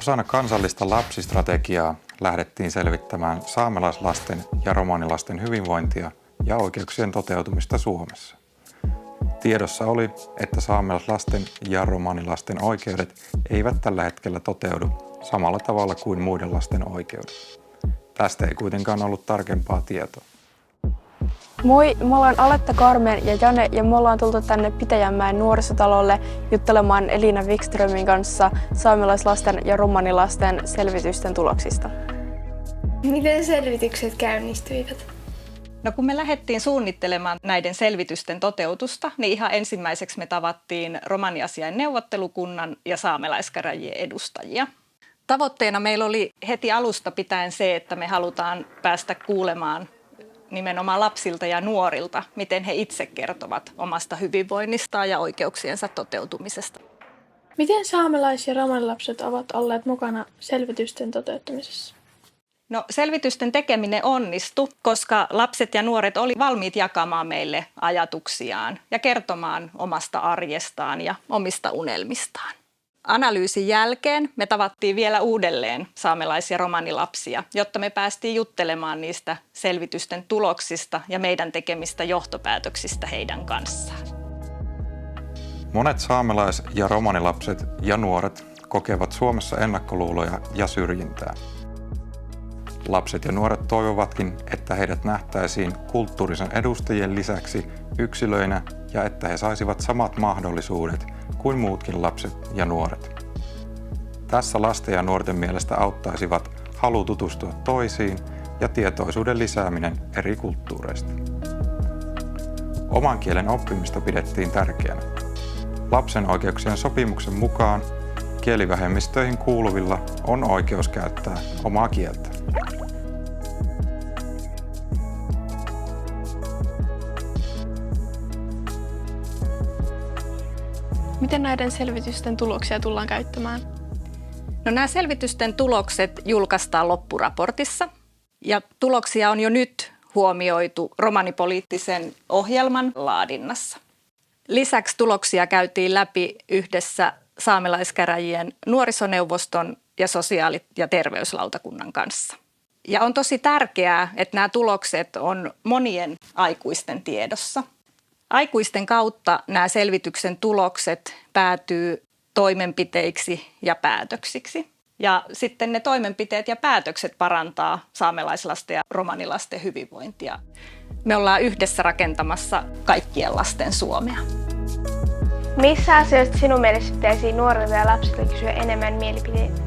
Osana kansallista lapsistrategiaa lähdettiin selvittämään saamelaislasten ja romanilasten hyvinvointia ja oikeuksien toteutumista Suomessa. Tiedossa oli, että saamelaislasten ja romanilasten oikeudet eivät tällä hetkellä toteudu samalla tavalla kuin muiden lasten oikeudet. Tästä ei kuitenkaan ollut tarkempaa tietoa. Moi, me ollaan Aletta, Carmen ja Jane ja me ollaan tultu tänne Pitäjänmäen nuorisotalolle juttelemaan Elina Wikströmin kanssa saamelaislasten ja romanilasten selvitysten tuloksista. Miten selvitykset käynnistyivät? No kun me lähdettiin suunnittelemaan näiden selvitysten toteutusta, niin ihan ensimmäiseksi me tavattiin romaniasiain neuvottelukunnan ja saamelaiskäräjien edustajia. Tavoitteena meillä oli heti alusta pitäen se, että me halutaan päästä kuulemaan nimenomaan lapsilta ja nuorilta, miten he itse kertovat omasta hyvinvoinnistaan ja oikeuksiensa toteutumisesta. Miten saamelais- ja romanilapset ovat olleet mukana selvitysten toteuttamisessa? No, selvitysten tekeminen onnistui, koska lapset ja nuoret oli valmiit jakamaan meille ajatuksiaan ja kertomaan omasta arjestaan ja omista unelmistaan. Analyysin jälkeen me tavattiin vielä uudelleen saamelais- ja romanilapsia, jotta me päästiin juttelemaan niistä selvitysten tuloksista ja meidän tekemistä johtopäätöksistä heidän kanssaan. Monet saamelais- ja romanilapset ja nuoret kokevat Suomessa ennakkoluuloja ja syrjintää. Lapset ja nuoret toivovatkin, että heidät nähtäisiin kulttuurisen edustajien lisäksi yksilöinä ja että he saisivat samat mahdollisuudet kuin muutkin lapset ja nuoret. Tässä lasten ja nuorten mielestä auttaisivat halu tutustua toisiin ja tietoisuuden lisääminen eri kulttuureista. Oman kielen oppimista pidettiin tärkeänä. Lapsen oikeuksien sopimuksen mukaan kielivähemmistöihin kuuluvilla on oikeus käyttää omaa kieltä. Miten näiden selvitysten tuloksia tullaan käyttämään? No, nämä selvitysten tulokset julkaistaan loppuraportissa ja tuloksia on jo nyt huomioitu romanipoliittisen ohjelman laadinnassa. Lisäksi tuloksia käytiin läpi yhdessä saamelaiskäräjien nuorisoneuvoston ja sosiaali- ja terveyslautakunnan kanssa. Ja on tosi tärkeää, että nämä tulokset on monien aikuisten tiedossa. Aikuisten kautta nämä selvityksen tulokset päätyy toimenpiteiksi ja päätöksiksi. Ja sitten ne toimenpiteet ja päätökset parantaa saamelaislasten ja romanilasten hyvinvointia. Me ollaan yhdessä rakentamassa kaikkien lasten Suomea. Missä asioista sinun mielestä pitäisi nuorilta ja lapsilta kysyä enemmän mielipiteitä?